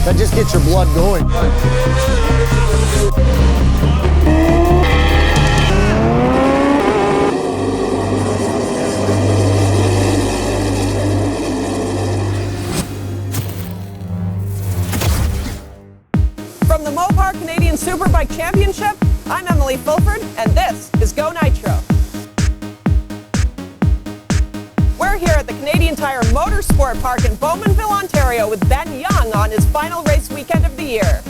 that just gets your blood going. From the Mopar Canadian Superbike Championship, I'm Emily Fulford, and this is Go Nitro. We're here at the Canadian Tire Motorsport Park in Bowmanville, Ontario with Ben Young on his final race weekend of the year.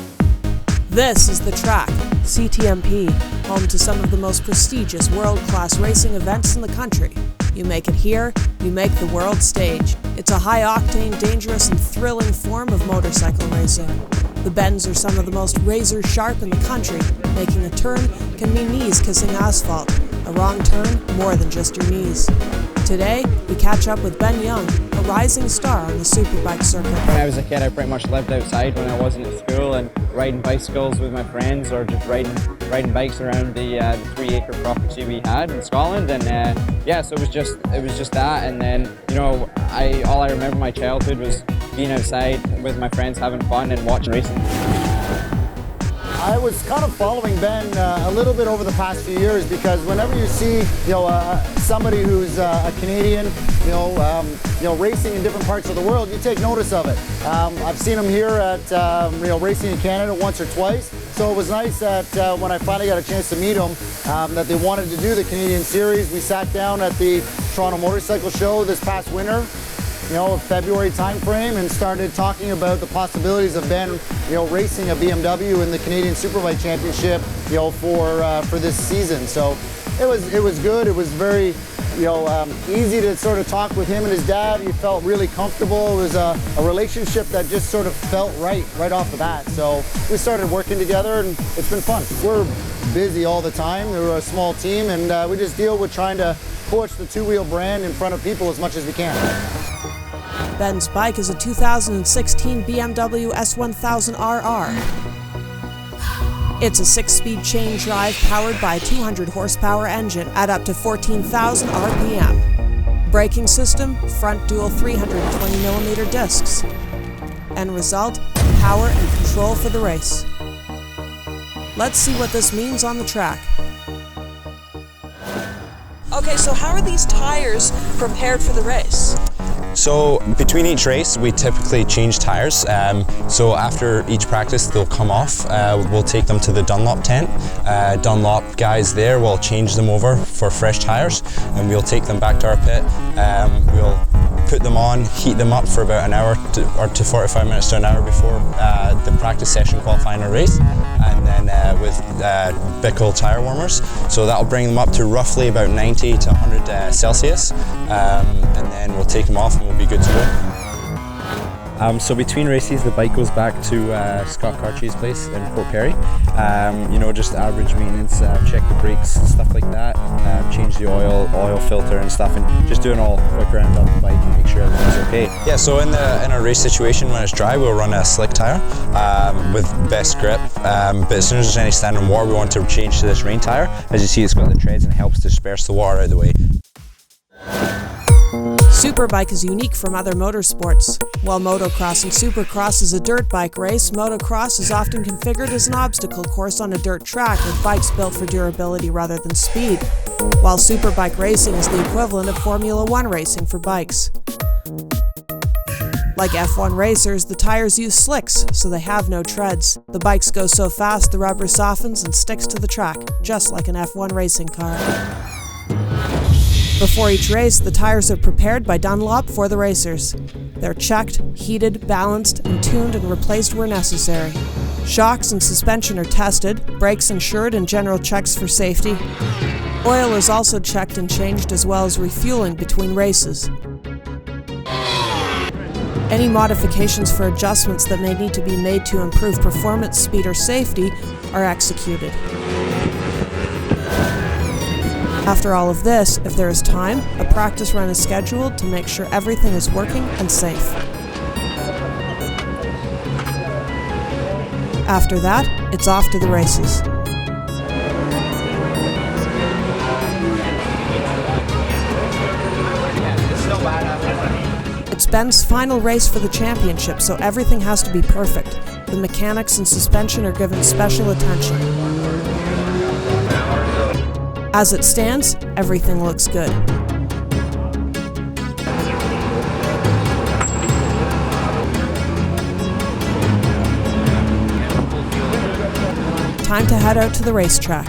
This is the track, CTMP, home to some of the most prestigious world-class racing events in the country. You make it here, you make the world stage. It's a high-octane, dangerous and thrilling form of motorcycle racing. The bends are some of the most razor-sharp in the country. Making a turn can mean knees kissing asphalt. A wrong turn, more than just your knees. Today, we catch up with Ben Young, a rising star on the superbike circuit. When I was a kid, I pretty much lived outside when I wasn't at school and riding bicycles with my friends or just riding bikes around the 3-acre property we had in Scotland. And yeah, so it was just that. And then, you know, all I remember my childhood was being outside with my friends having fun and watching racing. I was kind of following Ben a little bit over the past few years because whenever you see, somebody who's a Canadian, racing in different parts of the world, you take notice of it. I've seen him here at racing in Canada once or twice, so it was nice that when I finally got a chance to meet him, that they wanted to do the Canadian Series. We sat down at the Toronto Motorcycle Show this past winter, February time frame, and started talking about the possibilities of Ben, racing a BMW in the Canadian Superbike Championship, for this season. So it was good. It was very, easy to sort of talk with him and his dad. You felt really comfortable. It was a relationship that just sort of felt right off the bat. So we started working together, and it's been fun. We're busy all the time. We're a small team, and we just deal with trying to push the two-wheel brand in front of people as much as we can. Ben's bike is a 2016 BMW S1000RR. It's a 6-speed chain drive powered by a 200 horsepower engine at up to 14,000 RPM. Braking system, front dual 320mm discs. End result, power and control for the race. Let's see what this means on the track. Okay, so how are these tires prepared for the race? So between each race we typically change tires, so after each practice they'll come off. We'll take them to the Dunlop tent. Dunlop guys there will change them over for fresh tires, and we'll take them back to our pit. We'll put them on, heat them up for about an hour to 45 minutes to an hour before the practice session qualifying a race, and then with Bickle tire warmers. So that'll bring them up to roughly about 90 to 100 Celsius, and then we'll take them off and we'll be good to go. So between races the bike goes back to Scott Cartier's place in Port Perry. Just average maintenance, check the brakes, stuff like that, change the oil filter and stuff, and just doing all quick round on the bike and make sure everything's okay. Yeah, so in a race situation when it's dry we'll run a slick tire with best grip, but as soon as there's any standing water we want to change to this rain tire. As you see, it's got the treads and it helps disperse the water out of the way. Superbike is unique from other motorsports. While motocross and supercross is a dirt bike race, motocross is often configured as an obstacle course on a dirt track with bikes built for durability rather than speed, while superbike racing is the equivalent of Formula One racing for bikes. Like F1 racers, the tires use slicks, so they have no treads. The bikes go so fast the rubber softens and sticks to the track, just like an F1 racing car. Before each race, the tires are prepared by Dunlop for the racers. They're checked, heated, balanced, and tuned and replaced where necessary. Shocks and suspension are tested, brakes insured, and general checks for safety. Oil is also checked and changed, as well as refueling between races. Any modifications for adjustments that may need to be made to improve performance, speed, or safety are executed. After all of this, if there is time, a practice run is scheduled to make sure everything is working and safe. After that, it's off to the races. It's Ben's final race for the championship, so everything has to be perfect. The mechanics and suspension are given special attention. As it stands, everything looks good. Time to head out to the racetrack.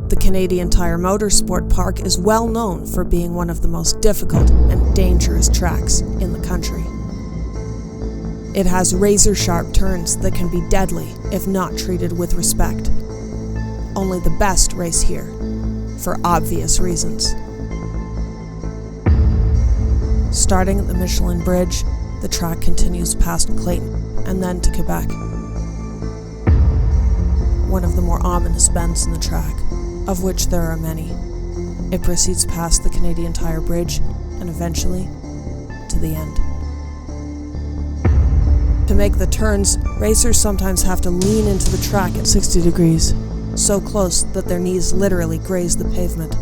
The Canadian Tire Motorsport Park is well known for being one of the most difficult and dangerous tracks in the country. It has razor-sharp turns that can be deadly if not treated with respect. Only the best race here, for obvious reasons. Starting at the Michelin Bridge, the track continues past Clayton and then to Quebec. One of the more ominous bends in the track, of which there are many. It proceeds past the Canadian Tire Bridge and eventually to the end. To make the turns, racers sometimes have to lean into the track at 60 degrees, so close that their knees literally graze the pavement.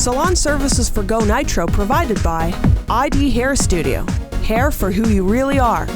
Salon services for Go Nitro provided by ID Hair Studio. Hair for who you really are.